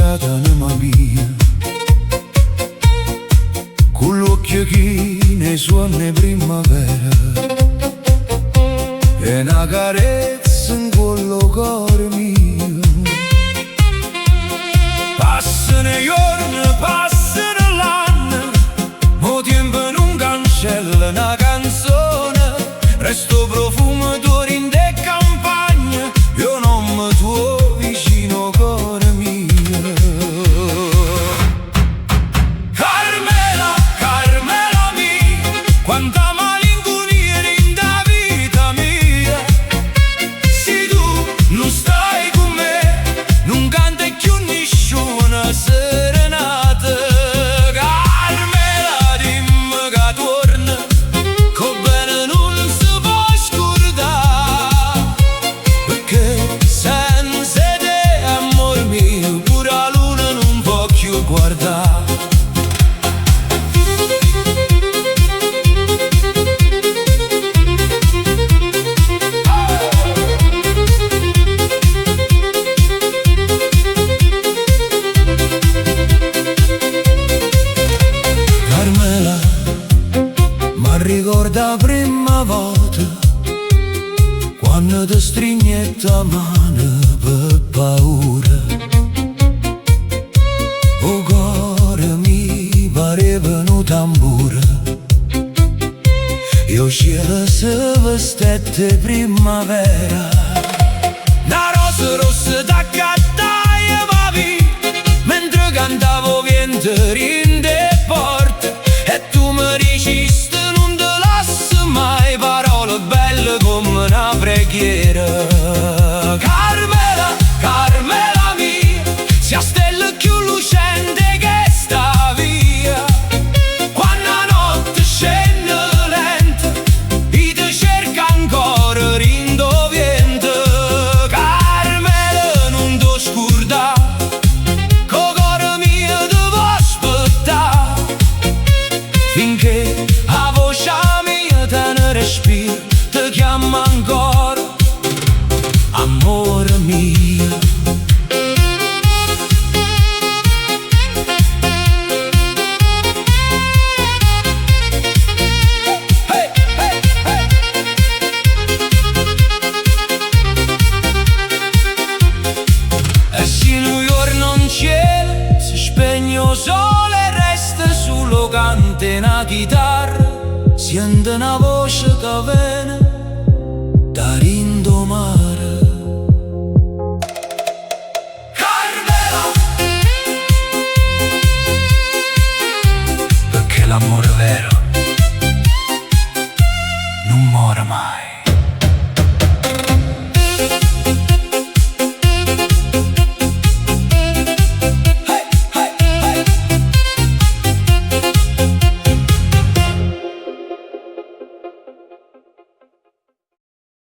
strada anima mia, con l'occhio che ne suona primavera, e una carezza in quello cuore mio. Passano i giorni, passano l'anno, mo tempo non cancella una canzone, resto profumo d'ori in de campagna, io non mi tuo vicino cuore mio. Carmela, Carmela mia, quanta malinconia in da vita mia. Se tu non stai con me, non canta più nessuna serenata. Carmela, dimmi che torna, che bene non si può scordare, perché senza te, amor mio, pure la luna non può più guardare. Carmela, ma ricorda la prima volta, quando ti stringetta mano per paura. O cuore mi pareva un tamburo, io cielo se vestette primavera. Una rosa rossa t'accattai papi, mentre cantavo vento in de porte, e tu mi dicesti non te lascio mai, parole belle come una preghiera. Carmela, Carmela mia, sia stella più lucente che sta via. Quando la notte scende lenta, e ti cerca ancora rindo vento. Carmela, non ti scordare, co cuore mio devo aspettare, finché la voce mia te ne respira, ti chiama ancora, amore mio. Hey, hey, hey. E se New York non c'è, si spegne il sole e resta solo canta una chitarra, sente una voce che viene da rindomare. Carmela, perché l'amore vero